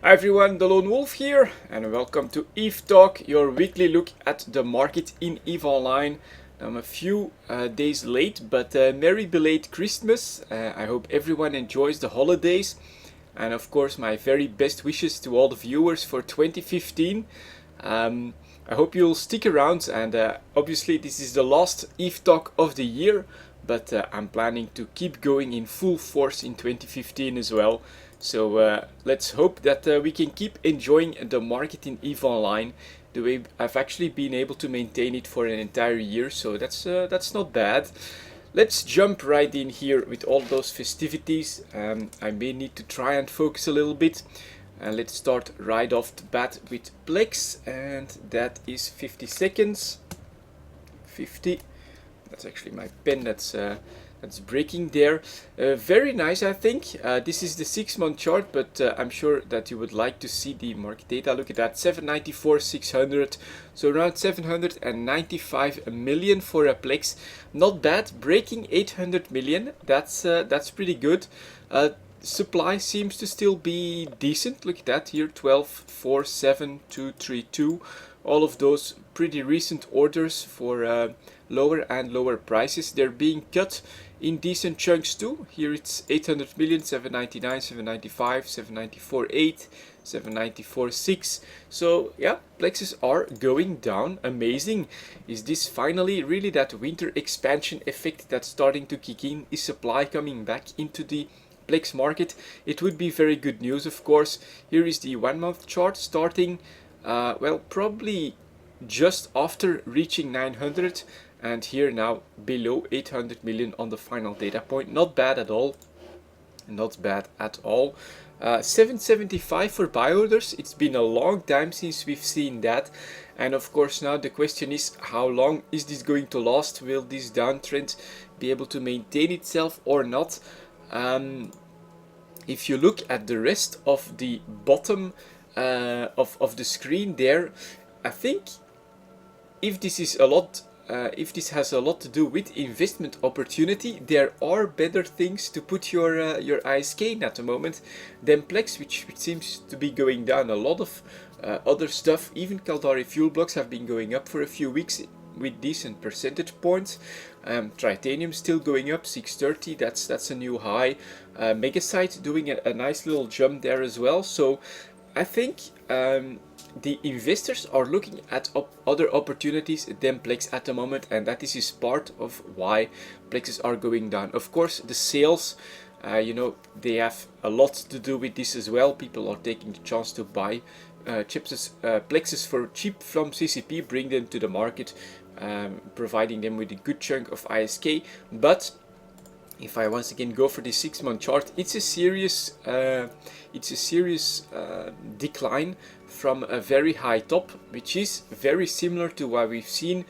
Hi everyone, delonewolf here, and welcome to EVE Talk, your weekly look at the market in EVE Online. I'm a few days late, but merry belated Christmas. I hope everyone enjoys the holidays, and of course my very best wishes to all the viewers for 2015. I hope you'll stick around, and obviously this is the last EVE Talk of the year, but I'm planning to keep going in full force in 2015 as well. So let's hope that we can keep enjoying the market in EVE Online the way I've actually been able to maintain it for an entire year, so that's not bad. Let's jump right in here with all those festivities. I may need to try and focus a little bit. Let's start right off the bat with plex, and that is 50 seconds. 50. That's actually my pen that's breaking there. Very nice, I think. This is the 6-month chart, but I'm sure that you would like to see the market data. Look at that, 794, 600, so around 795 million for a plex. Not bad. Breaking 800 million. That's pretty good. Supply seems to still be decent. Look at that here, 12, 4, 7, 2, 3, 2. All of those pretty recent orders for lower and lower prices. They're being cut in decent chunks too. Here it's 800 million, 799, 795, 794, 8, 794, 6. So yeah, plexes are going down. Amazing. Is this finally really that winter expansion effect that's starting to kick in? Is supply coming back into the plex market? It would be very good news, of course. Here is the 1-month chart starting well, probably just after reaching 900, and here now below 800 million on the final data point. Not bad at all. Not bad at all. 775 for buy orders. It's been a long time since we've seen that, and of course now the question is, how long is this going to last? Will this downtrend be able to maintain itself or not? If you look at the rest of the bottom of the screen there, I think if this is a lot, if this has a lot to do with investment opportunity, there are better things to put your ISK in at the moment than plex, which seems to be going down. A lot of other stuff, even Caldari fuel blocks, have been going up for a few weeks with decent percentage points. Tritanium still going up, 630, that's a new high. Megasite doing a nice little jump there as well. So I think the investors are looking at other opportunities than plex at the moment, and that is part of why plexes are going down. Of course, the sales, you know, they have a lot to do with this as well. People are taking the chance to buy plexes for cheap from CCP, bring them to the market, providing them with a good chunk of ISK. But if I once again go for the 6-month chart, it's a serious decline from a very high top, which is very similar to what we've seen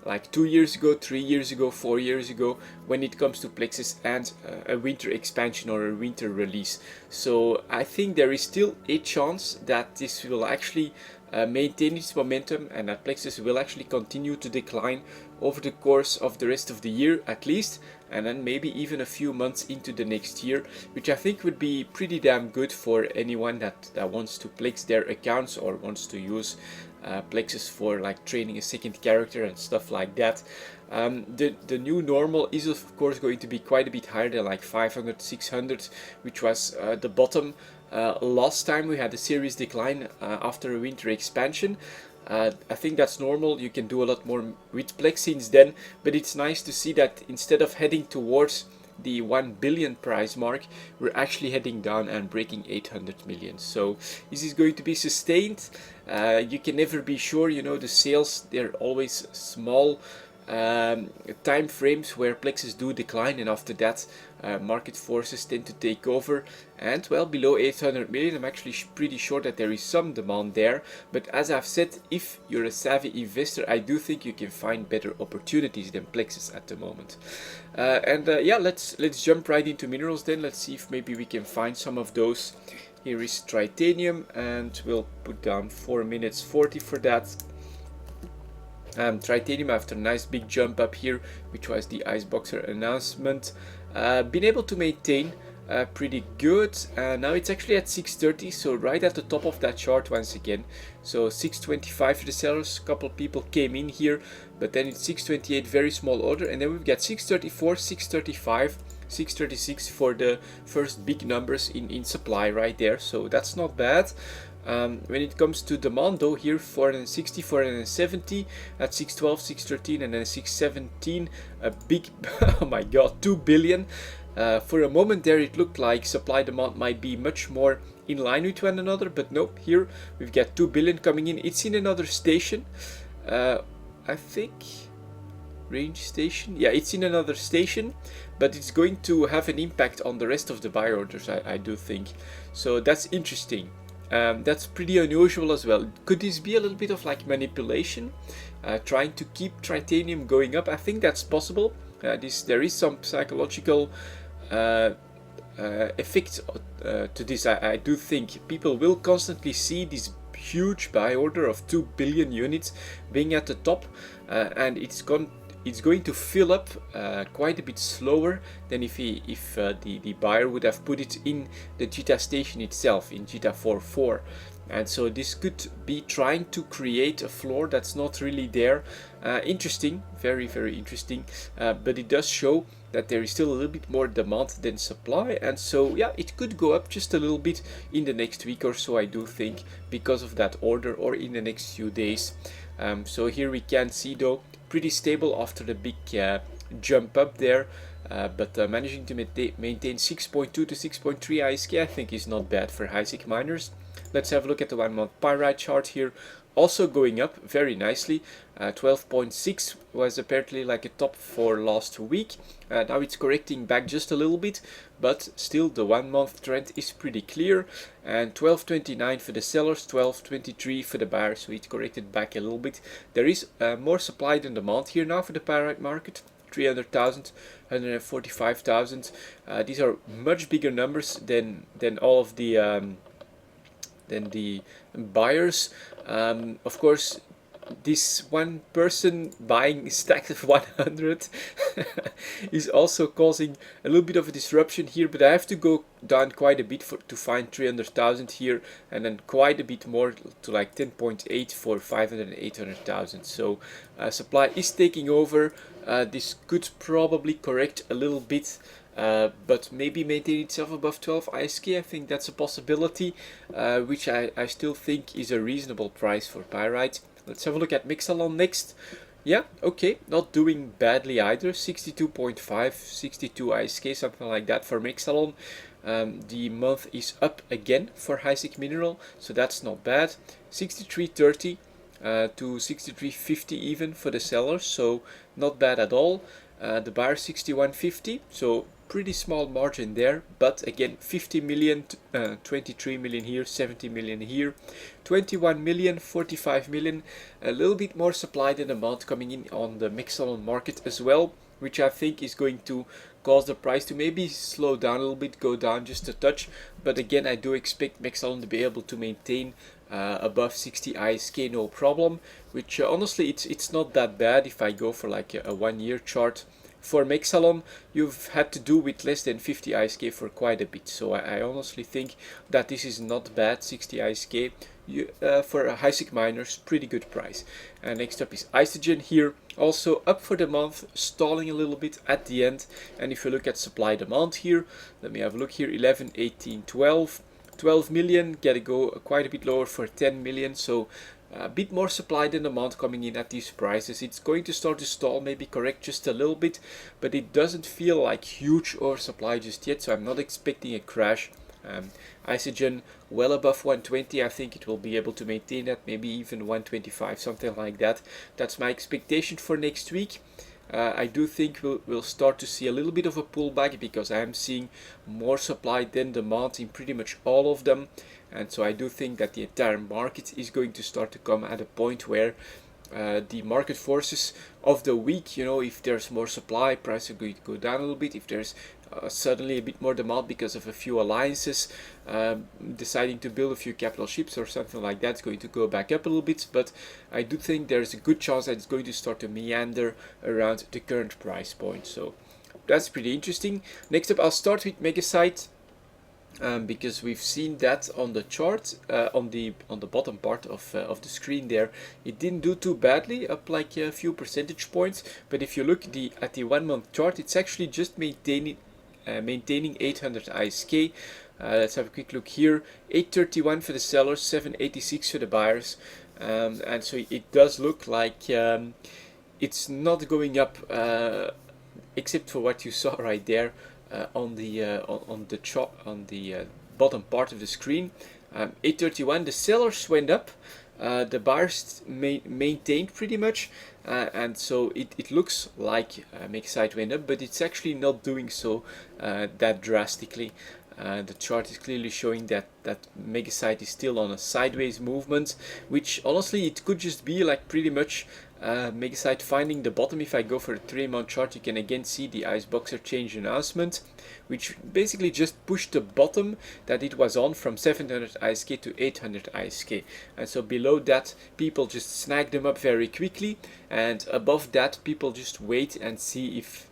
like 2 years ago, 3 years ago, 4 years ago, when it comes to plexes and a winter expansion or a winter release. So I think there is still a chance that this will actually maintain its momentum, and that plexes will actually continue to decline over the course of the rest of the year at least, and then maybe even a few months into the next year, which I think would be pretty damn good for anyone that wants to plex their accounts or wants to use plexes for like training a second character and stuff like that. The new normal is of course going to be quite a bit higher than like 500, 600, which was the bottom last time we had a serious decline after a winter expansion. I think that's normal. You can do a lot more with plex since then, but it's nice to see that instead of heading towards the 1 billion price mark, we're actually heading down and breaking 800 million. So this is going to be sustained. You can never be sure, you know, the sales, they're always small time frames where plexes do decline, and after that market forces tend to take over, and well, below 800 million I'm actually pretty sure that there is some demand there. But as I've said, if you're a savvy investor, I do think you can find better opportunities than plexes at the moment. Yeah, let's jump right into minerals then. Let's see if maybe we can find some of those. Here is tritanium, and we'll put down 4 minutes 40 for that. Tritanium, after a nice big jump up here, which was the Iceboxer announcement, been able to maintain pretty good. Now it's actually at 630, so right at the top of that chart once again. So 625 for the sellers, a couple people came in here, but then it's 628, very small order, and then we've got 634, 635, 636 for the first big numbers in supply right there, so that's not bad. When it comes to demand though, here 460, 470 at 612, 613, and then 617, a big, oh my god, 2 billion. For a moment there it looked like supply demand might be much more in line with one another, but nope, here we've got 2 billion coming in. It's in another station, I think, range station, yeah, it's in another station, but it's going to have an impact on the rest of the buy orders, I do think. So that's interesting. That's pretty unusual as well. Could this be a little bit of like manipulation, trying to keep titanium going up? I think that's possible. There is some psychological effect to this. I do think people will constantly see this huge buy order of 2 billion units being at the top, and it's going to fill up quite a bit slower than if the buyer would have put it in the JITA station itself, in JITA 4.4. And so this could be trying to create a floor that's not really there. Interesting, very, very interesting, but it does show that there is still a little bit more demand than supply, and so yeah, it could go up just a little bit in the next week or so, I do think, because of that order, or in the next few days. So here we can see though, pretty stable after the big jump up there, but managing to maintain 6.2 to 6.3 ISK, I think is not bad for HiSec miners. Let's have a look at the 1 month pyrite chart here, also going up very nicely. 12.6 was apparently like a top for last week. Now it's correcting back just a little bit, but still the 1 month trend is pretty clear. And 12.29 for the sellers, 12.23 for the buyers, so it corrected back a little bit. There is more supply than demand here now for the pyrite market. 300,000, 145,000. These are much bigger numbers than all of the buyers. Of course, this one person buying a stack of 100 is also causing a little bit of a disruption here, but I have to go down quite a bit to find 300,000 here, and then quite a bit more to like 10.8 for 500 and 800,000. So supply is taking over. This could probably correct a little bit, but maybe maintain itself above 12 ISK. I think that's a possibility, which I still think is a reasonable price for pyrite. Let's have a look at Mixalon next. Yeah, okay, not doing badly either. 62.5, 62 ISK, something like that for Mixalon. The month is up again for HiSec Mineral, so that's not bad. 63.30 to 63.50 even for the sellers, so not bad at all. The buyer 61.50, so pretty small margin there, but again 50 million, 23 million here, 70 million here, 21 million, 45 million, a little bit more supply than demand coming in on the Mixalon market as well, which I think is going to cause the price to maybe slow down a little bit, go down just a touch, but again I do expect Mixalon to be able to maintain above 60 ISK no problem, which honestly it's not that bad. If I go for like a 1 year chart for Mixalon, you've had to do with less than 50 ISK for quite a bit, so I honestly think that this is not bad. 60 ISK for a HiSec miners, pretty good price. Next up is Isogen here, also up for the month, stalling a little bit at the end. And if you look at supply demand here, let me have a look here, 11, 18, 12, 12 million, gotta go quite a bit lower for 10 million, so a bit more supply than demand coming in at these prices. It's going to start to stall, maybe correct just a little bit, but it doesn't feel like huge oversupply just yet, so I'm not expecting a crash. Isogen well above 120, I think it will be able to maintain that, maybe even 125, something like that. That's my expectation for next week. I do think we'll start to see a little bit of a pullback, because I am seeing more supply than demand in pretty much all of them, and so I do think that the entire market is going to start to come at a point where the market forces of the week, you know, if there's more supply, prices are going to go down a little bit. If there's suddenly a bit more demand because of a few alliances deciding to build a few capital ships or something like that, it's going to go back up a little bit, but I do think there's a good chance that it's going to start to meander around the current price point, so that's pretty interesting. Next up, I'll start with Megasite. because we've seen that on the chart, on the bottom part of the screen there, it didn't do too badly, up like a few percentage points. But if you look at the 1 month chart, it's actually just maintaining 800 ISK. Let's have a quick look here. 831 for the sellers, 786 for the buyers, and so it does look like it's not going up, except for what you saw right there on the chart on the bottom part of the screen. 831, the sellers went up, the buyers maintained pretty much, and so it looks like Megasite went up, but it's actually not doing so that drastically. The chart is clearly showing that Megasite is still on a sideways movement, which honestly it could just be like pretty much Megasite finding the bottom. If I go for a 3-month chart, you can again see the Iceboxer change announcement, which basically just pushed the bottom that it was on from 700 ISK to 800 ISK. And so below that, people just snag them up very quickly, and above that, people just wait and see if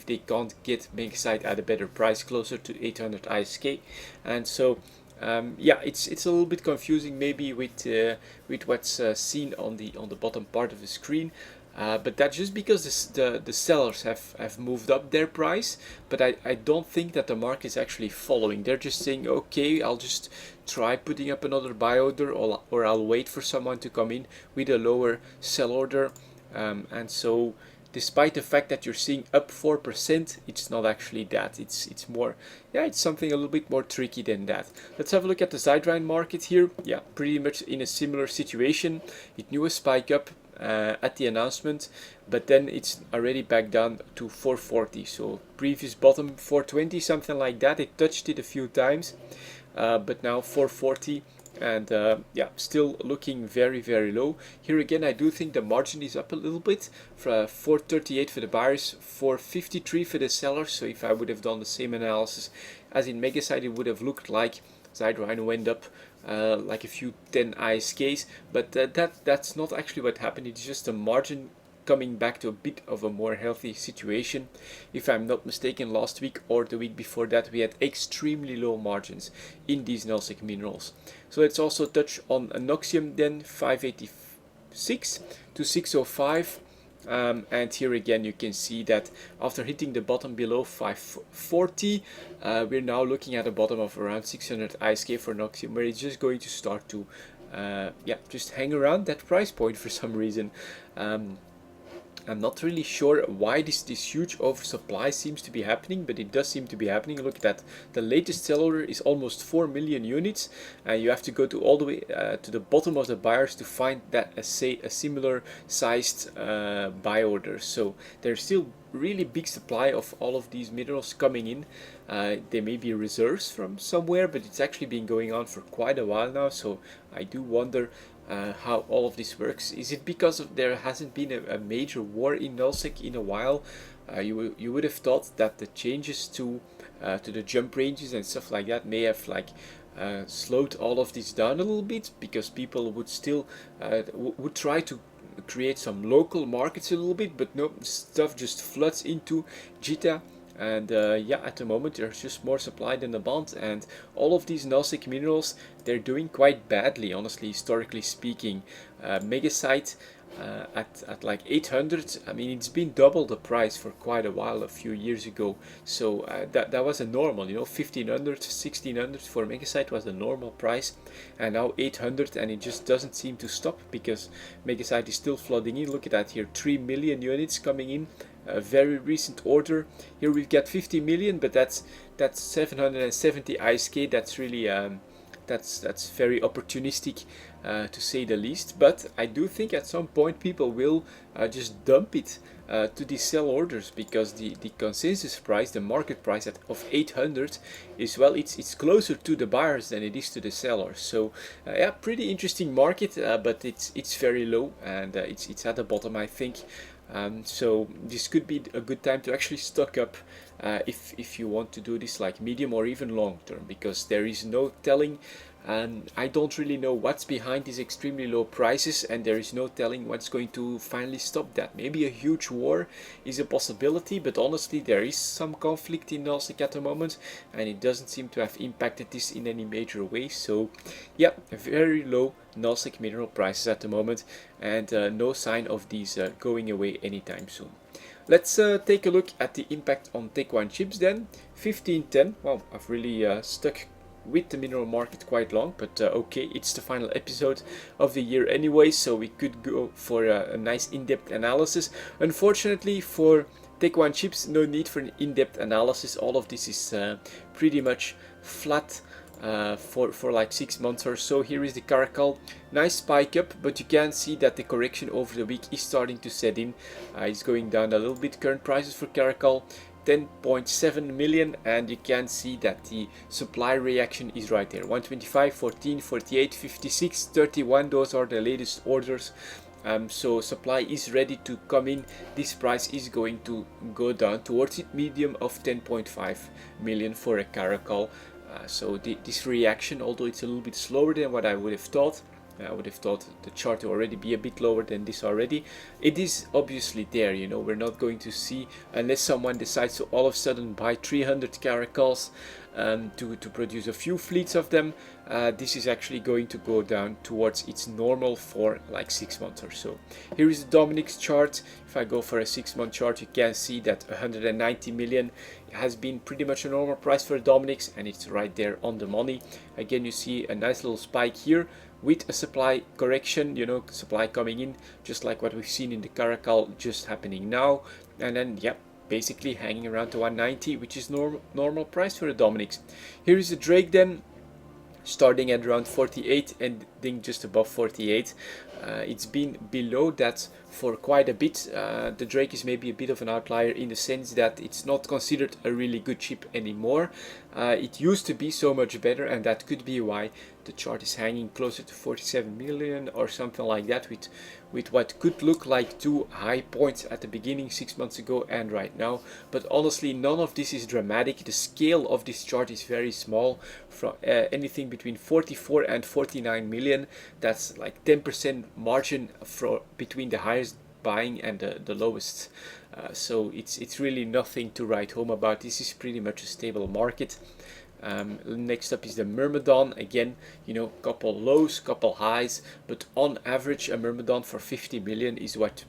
they can't get Megasite at a better price, closer to 800 ISK. And so yeah, it's a little bit confusing maybe with what's seen on the bottom part of the screen, but that's just because the sellers have moved up their price. But I don't think that the market is actually following. They're just saying, okay, I'll just try putting up another buy order, or I'll wait for someone to come in with a lower sell order, and so despite the fact that you're seeing up 4%, it's not actually that. It's more, yeah, it's something a little bit more tricky than that. Let's have a look at the Sideline market here. Yeah, pretty much in a similar situation. It knew a spike up at the announcement, but then it's already back down to 440. So previous bottom 420, something like that. It touched it a few times, but now 440. And yeah, still looking very, very low. Here again, I do think the margin is up a little bit, for 438 for the buyers, 453 for the sellers. So if I would have done the same analysis as in Megasite, it would have looked like Sideline went up like a few 10 ISKs, but that's not actually what happened. It's just a margin coming back to a bit of a more healthy situation. If I'm not mistaken, last week or the week before that, we had extremely low margins in these Nelsec minerals. So let's also touch on Anoxium then, 586 to 605. And here again you can see that after hitting the bottom below 540, we're now looking at a bottom of around 600 ISK for Anoxium, where it's just going to start to yeah, just hang around that price point for some reason. I'm not really sure why this huge oversupply seems to be happening, but it does seem to be happening. Look at that. The latest sell order is almost 4 million units, and you have to go to all the way to the bottom of the buyers to find that a similar sized buy order. So there's still really big supply of all of these minerals coming in. They may be reserves from somewhere, but it's actually been going on for quite a while now. So I do wonder how all of this works. Is it because there hasn't been a major war in Nelsec in a while? You would have thought that the changes to the jump ranges and stuff like that may have like slowed all of this down a little bit, because people would still would try to create some local markets a little bit, but no, stuff just floods into JITA. And yeah, at the moment there's just more supply than demand, and all of these Nelsec minerals, they're doing quite badly, honestly, historically speaking. Megasite at like 800, I mean, it's been double the price for quite a while a few years ago. So that was a normal, you know, 1500, 1600 for Megasite was the normal price, and now 800, and it just doesn't seem to stop, because Megasite is still flooding in. Look at that here, 3 million units coming in. A very recent order. Here we've got 50 million, but that's 770 ISK. That's really that's very opportunistic, to say the least. But I do think at some point people will just dump it to these sell orders, because the consensus price, the market price of 800 is, well, it's closer to the buyers than it is to the sellers. So yeah, pretty interesting market, but it's very low, and it's at the bottom, I think. So this could be a good time to actually stock up if you want to do this like medium or even long term, because there is no telling I don't really know what's behind these extremely low prices, and there is no telling what's going to finally stop that. Maybe a huge war is a possibility, but honestly there is some conflict in Nasdaq at the moment, and it doesn't seem to have impacted this in any major way. So yeah, very low Nasdaq mineral prices at the moment, and no sign of these going away anytime soon. Let's take a look at the impact on Tech One chips then. 1510, well, I've really stuck with the mineral market quite long, but okay, it's the final episode of the year anyway, so we could go for a nice in-depth analysis. Unfortunately for Tech One chips, no need for an in-depth analysis. All of this is pretty much flat for like 6 months or so. Here is the Caracal, nice spike up, but you can see that the correction over the week is starting to set in. It's going down a little bit. Current prices for Caracal 10.7 million, and you can see that the supply reaction is right there. 125, 14, 48, 56, 31, those are the latest orders. So supply is ready to come in. This price is going to go down towards its medium of 10.5 million for a Caracal. So this reaction, although it's a little bit slower than what I would have thought, I would have thought the chart to already be a bit lower than this already. It is obviously there, you know, we're not going to see, unless someone decides to all of a sudden buy 300 Caracals to produce a few fleets of them. This is actually going to go down towards its normal for like 6 months or so. Here is the Dominic's chart. If I go for a 6-month chart, you can see that 190 million has been pretty much a normal price for Dominic's, and it's right there on the money. Again, you see a nice little spike here with a supply correction, you know, supply coming in, just like what we've seen in the Caracal just happening now. And then, yeah, basically hanging around to 190, which is normal price for the Dominic's. Here is the Drake then, starting at around 48, ending just above 48. It's been below that for quite a bit. The Drake is maybe a bit of an outlier in the sense that it's not considered a really good chip anymore. It used to be so much better, and that could be why the chart is hanging closer to 47 million or something like that, with what could look like two high points at the beginning 6 months ago and right now. But honestly, none of this is dramatic. The scale of this chart is very small, from anything between 44 and 49 million. That's like 10% margin between the highest buying and the lowest. So it's really nothing to write home about. This is pretty much a stable market. Next up is the Myrmidon. Again, you know, couple lows, couple highs, but on average a Myrmidon for 50 million is what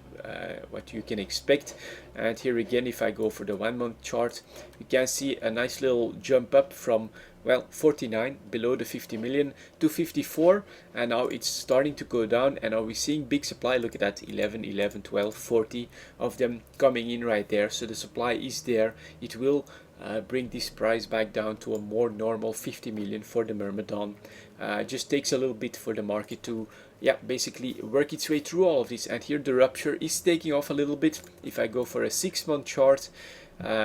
you can expect. And here again, if I go for the 1 month chart, you can see a nice little jump up from, well, 49 below the 50 million to 54, and now it's starting to go down. And are we seeing big supply? Look at that, 11, 11, 12, 40 of them coming in right there. So the supply is there. It will bring this price back down to a more normal 50 million for the Myrmidon. Just takes a little bit for the market to, yeah, basically work its way through all of this. And here the rupture is taking off a little bit. If I go for a 6 month chart,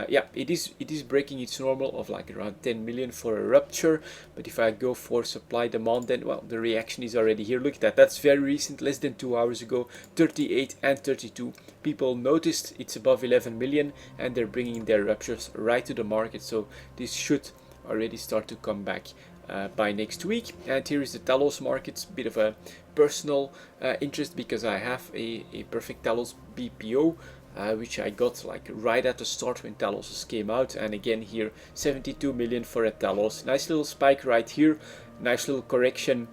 yeah, it is breaking its normal of like around 10 million for a rupture. But if I go for supply demand, then, well, the reaction is already here. Look at that, that's very recent, less than 2 hours ago. 38 and 32 people noticed it's above 11 million, and they're bringing their ruptures right to the market. So this should already start to come back by next week. And here is the Talos market, bit of a personal interest, because I have a perfect Talos BPO, which I got like right at the start when Talos came out. And again here, 72 million for a Talos. Nice little spike right here, nice little correction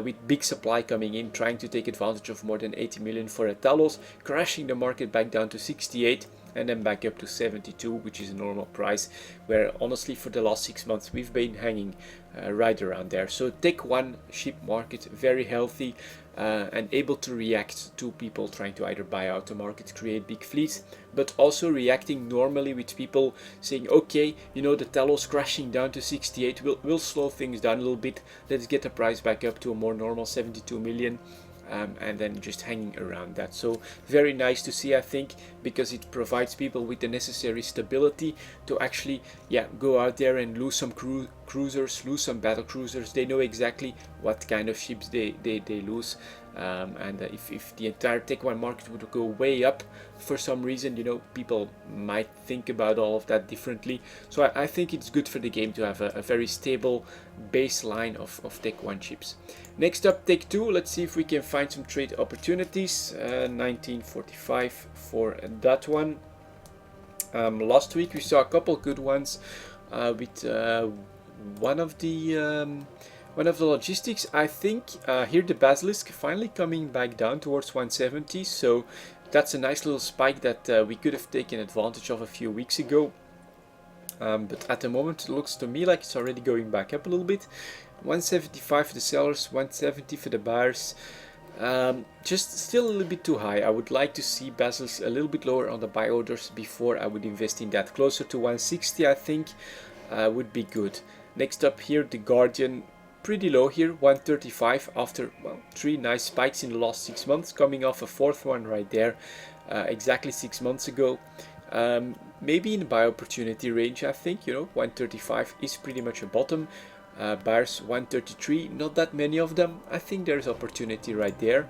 with big supply coming in, trying to take advantage of more than 80 million for a Talos, crashing the market back down to 68 and then back up to 72, which is a normal price, where honestly for the last 6 months we've been hanging right around there. So Tech One ship market, very healthy, and able to react to people trying to either buy out the market, create big fleets, but also reacting normally with people saying, okay, you know, the Talos crashing down to 68 will slow things down a little bit, let's get the price back up to a more normal 72 million. And then just hanging around that. So very nice to see, I think, because it provides people with the necessary stability to actually, yeah, go out there and lose some cruisers, lose some battle cruisers. They know exactly what kind of ships they lose. And if the entire Tech 1 market would go way up for some reason, you know, people might think about all of that differently. So I think it's good for the game to have a very stable baseline of Tech 1 chips. Next up, Tech 2. Let's see if we can find some trade opportunities. 1945 for that one. Last week we saw a couple good ones with one of the logistics. I think here the Basilisk finally coming back down towards 170, so that's a nice little spike that we could have taken advantage of a few weeks ago. But at the moment it looks to me like it's already going back up a little bit. 175 for the sellers, 170 for the buyers. Just still a little bit too high. I would like to see Basilisk a little bit lower on the buy orders before I would invest in that. Closer to 160 I think would be good. Next up here, the Guardian, pretty low here, 135 after, well, 3 nice spikes in the last 6 months, coming off a 4th one right there exactly 6 months ago. Maybe in the buy opportunity range, I think, you know, 135 is pretty much a bottom. Buyers 133, not that many of them. I think there's opportunity right there.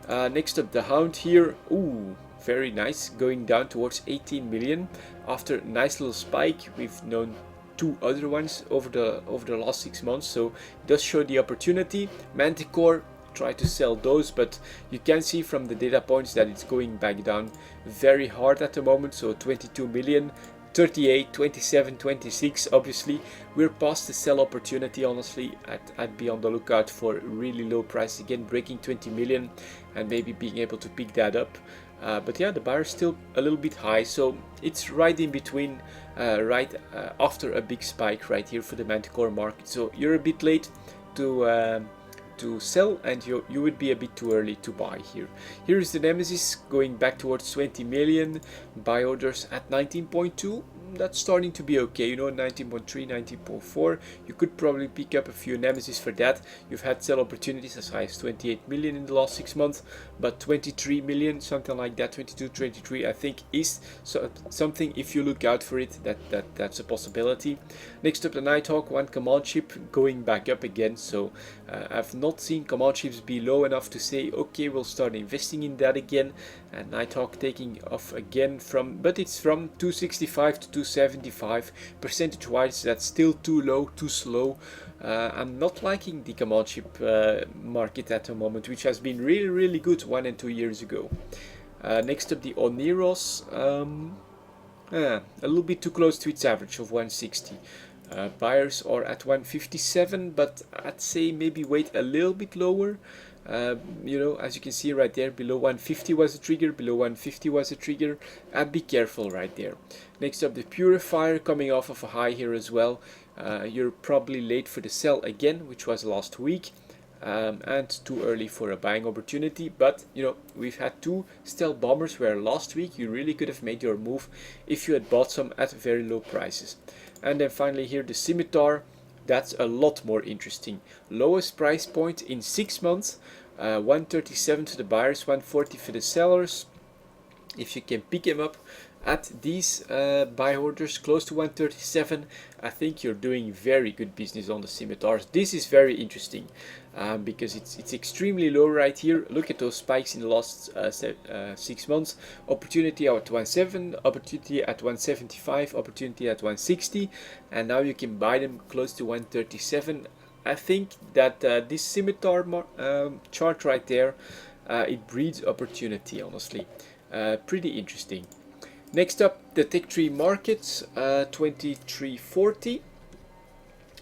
Next up, the Hound here. Ooh, very nice, going down towards 18 million after a nice little spike. We've known 2 other ones over the last 6 months, so it does show the opportunity. Manticore, try to sell those, but you can see from the data points that it's going back down very hard at the moment. So 22 million, 38, 27, 26. Obviously we're past the sell opportunity. Honestly, I'd be on the lookout for really low price again, breaking 20 million and maybe being able to pick that up. But yeah, the buyer is still a little bit high, so it's right in between, right after a big spike right here for the Manticore market. So you're a bit late to sell, and you would be a bit too early to buy here. Here is the Nemesis going back towards 20 million, buy orders at 19.2. That's starting to be okay, you know, 19.3, 19.4. You could probably pick up a few Nemesis for that. You've had sell opportunities as high as 28 million in the last 6 months, but 23 million, something like that, 22, 23, I think is something, if you look out for it, that's a possibility. Next up, the Nighthawk, one command ship going back up again. So I've not seen command ships be low enough to say, okay, we'll start investing in that again. And Nighthawk taking off again but it's from 265 to 275. Percentage wise, that's still too low, too slow. I'm not liking the command ship market at the moment, which has been really, really good 1 and 2 years ago. Next up, the Oneros, a little bit too close to its average of 160. Buyers are at 157, but I'd say maybe wait a little bit lower. You know, as you can see right there, below 150 was a trigger, below 150 was a trigger. Be careful right there. Next up, the Purifier coming off of a high here as well. You're probably late for the sell again, which was last week, and too early for a buying opportunity. But you know, we've had 2 stealth bombers where last week you really could have made your move if you had bought some at very low prices. And then finally here, the Scimitar. That's a lot more interesting. Lowest price point in 6 months, 137 to the buyers, 140 for the sellers. If you can pick them up at these buy orders close to 137, I think you're doing very good business on the Scimitars. This is very interesting because it's extremely low right here. Look at those spikes in the last 6 months. Opportunity at 107, opportunity at 175, opportunity at 160, and now you can buy them close to 137. I think that this Scimitar chart right there, it breeds opportunity, honestly. Pretty interesting. Next up, the Tech 3 markets, 2340.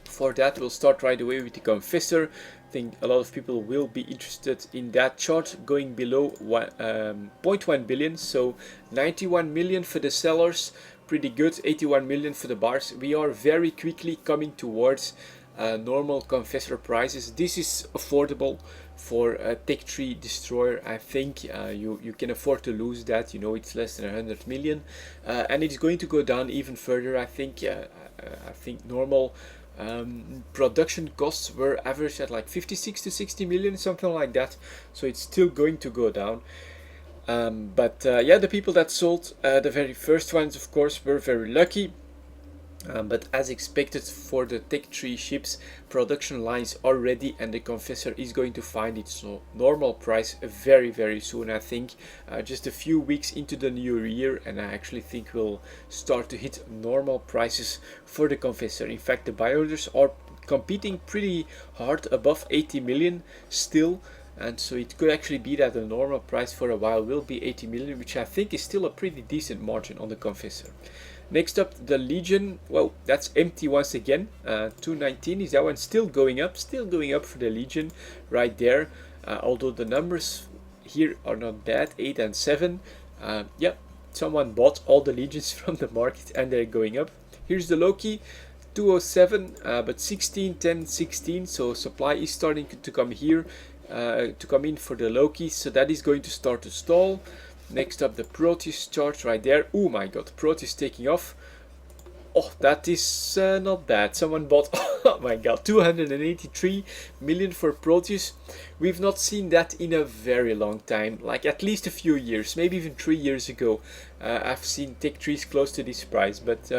For that, we'll start right away with the Confessor. I think a lot of people will be interested in that chart going below 0.1 billion. So 91 million for the sellers, pretty good. 81 million for the buyers. We are very quickly coming towards normal Confessor prices. This is affordable for a Tech 3 destroyer. I think you can afford to lose that. You know, it's less than 100 million, and it's going to go down even further. I think normal production costs were averaged at like 56 to 60 million, something like that. So it's still going to go down. But yeah, the people that sold the very first ones, of course, were very lucky. But as expected for the Tech 3 ships, production lines are ready and the confessor is going to find its normal price very soon, I think. Just a few weeks into the new year, and I actually think we'll start to hit normal prices for the confessor. In fact, the buy orders are competing pretty hard above 80 million still. And so it could actually be that the normal price for a while will be 80 million, which I think is still a pretty decent margin on the confessor. Next up, the Legion. Well, that's empty once again. 219 is that one still going up for the Legion right there. Although the numbers here are not bad, 8 and 7. Yeah, someone bought all the Legions from the market and they're going up. Here's the Loki. 207, but 16, 10, 16. So supply is starting to come here, to come in for the Loki. So that is going to start to stall. Next up, the Proteus chart right there. Oh my god, Proteus taking off. Oh, that is not bad. Someone bought, oh my god, 283 million for Proteus. We've not seen that in a very long time, like at least a few years, maybe even 3 years ago. I've seen Tech 3s close to this price, but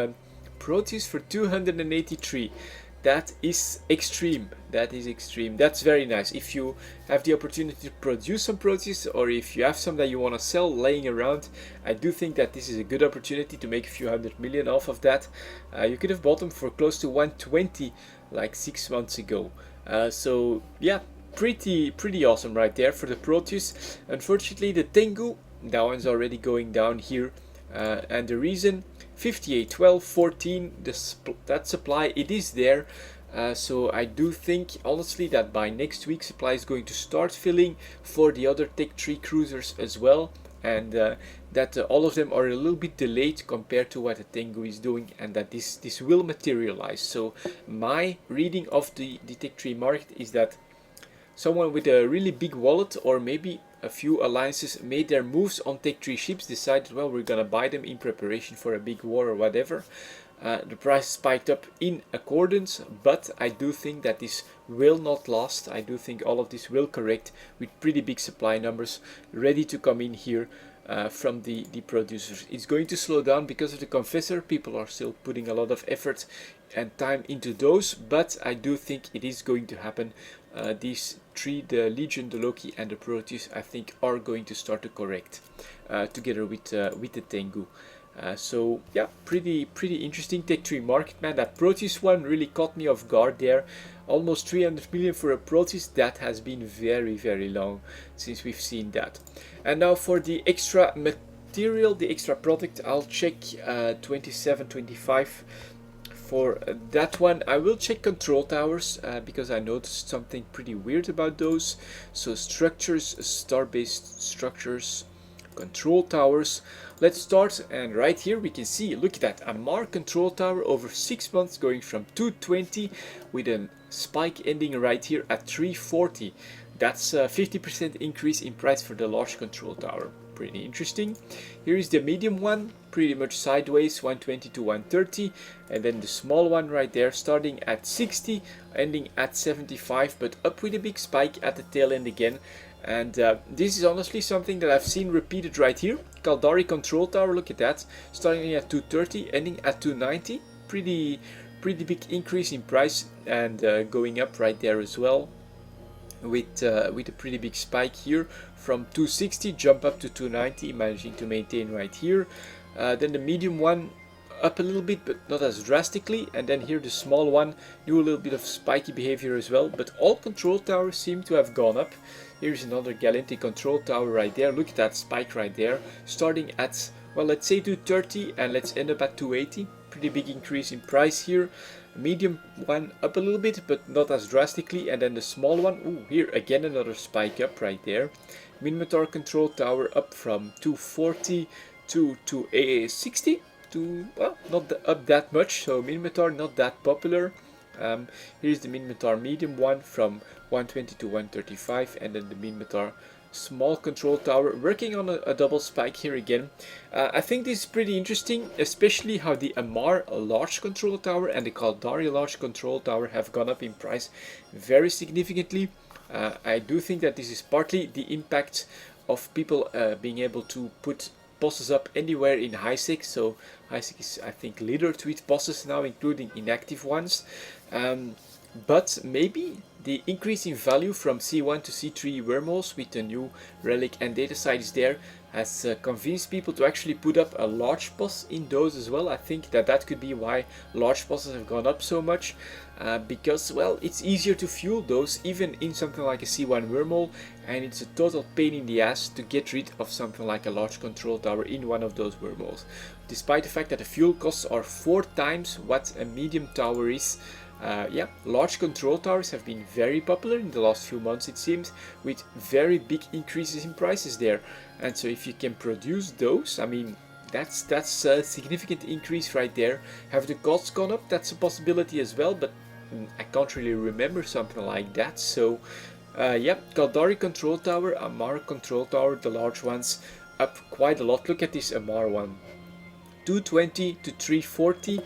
Proteus for 283. That is extreme. That is extreme. That's very nice. If you have the opportunity to produce some Proteus, or if you have some that you want to sell laying around, I do think that this is a good opportunity to make a few hundred million off of that. You could have bought them for close to 120 like 6 months ago. So yeah, pretty awesome right there for the Proteus. Unfortunately, the Tengu, that one's already going down here. And the reason, 58, 12, 14, that supply, it is there. So I do think, honestly, that by next week supply is going to start filling for the other Tech 3 cruisers as well. And that all of them are a little bit delayed compared to what the Tengu is doing, and that this will materialize. So my reading of the Tech 3 market is that someone with a really big wallet, or maybe a few alliances, made their moves on Tech 3 ships, decided, well, we're gonna buy them in preparation for a big war or whatever. The price spiked up in accordance, but I do think that this will not last. I do think all of this will correct with pretty big supply numbers ready to come in here from the producers. It's going to slow down because of the confessor. People are still putting a lot of effort and time into those, but I do think it is going to happen. These three, the Legion, the Loki and the Proteus, I think are going to start to correct together with the Tengu. So yeah, pretty interesting Tech 3 market, man. That Proteus one really caught me off guard there. Almost 300 million for a Proteus. That has been very long since we've seen that. And now for the extra material, the extra product, I'll check 27, 25. For that one, I will check control towers because I noticed something pretty weird about those. So structures, star-based structures, control towers. Let's start, and right here we can see, look at that, a Mar control tower over 6 months going from 220 with a spike ending right here at 340. That's a 50% increase in price for the large control tower. Pretty interesting. Here is the medium one, pretty much sideways, 120 to 130, and then the small one right there starting at 60, ending at 75, but up with a big spike at the tail end again. And this is honestly something that I've seen repeated right here. Caldari control tower, look at that, starting at 230, ending at 290. Pretty big increase in price, and going up right there as well, with a pretty big spike here from 260, jump up to 290, managing to maintain right here. Then the medium one up a little bit, but not as drastically, and then here the small one do a little bit of spiky behavior as well, but all control towers seem to have gone up. Here's another Galente control tower right there. Look at that spike right there, starting at, well, let's say 230, and let's end up at 280. Pretty big increase in price here. Medium one up a little bit, but not as drastically, and then the small one, ooh, here again another spike up right there. Minotaur control tower up from 240 to 260, to, well, not up that much, so Minotaur not that popular. Here's the Minotaur medium one from 120 to 135, and then the Minotaur small control tower working on a double spike here again. I think this is pretty interesting, especially how the Amar large control tower and the Caldari large control tower have gone up in price very significantly. I do think that this is partly the impact of people being able to put bosses up anywhere in HiSec. So HiSec is, I think, littered with bosses now, including inactive ones. But maybe the increase in value from C1 to C3 wormholes with the new relic and data sites there has convinced people to actually put up a large boss in those as well. I think that could be why large bosses have gone up so much, because, well, it's easier to fuel those even in something like a C1 wormhole, and it's a total pain in the ass to get rid of something like a large control tower in one of those wormholes. Despite the fact that the fuel costs are 4 times what a medium tower is. Yeah, large control towers have been very popular in the last few months, it seems, with very big increases in prices there. And so if you can produce those, I mean, that's a significant increase right there. Have the costs gone up? That's a possibility as well, but I can't really remember something like that. So yeah, Kaldari control tower, Amar control tower, the large ones, up quite a lot. Look at this Amar one, 220 to 340.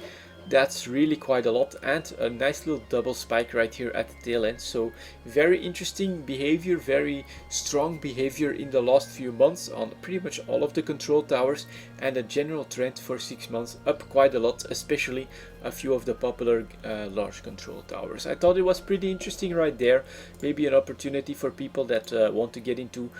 That's really quite a lot, and a nice little double spike right here at the tail end. So very interesting behavior, very strong behavior in the last few months on pretty much all of the control towers, and a general trend for 6 months up quite a lot, especially a few of the popular large control towers. I thought it was pretty interesting right there. Maybe an opportunity for people that want to get into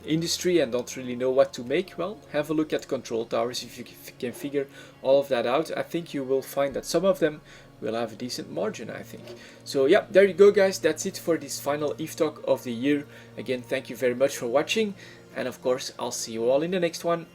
industry and don't really know what to make. Well, have a look at control towers. If you can figure all of that out, I think you will find that some of them will have a decent margin, I think. So yeah, there you go, guys. That's it for this final EVE Talk of the year. Again, thank you very much for watching, and of course I'll see you all in the next one.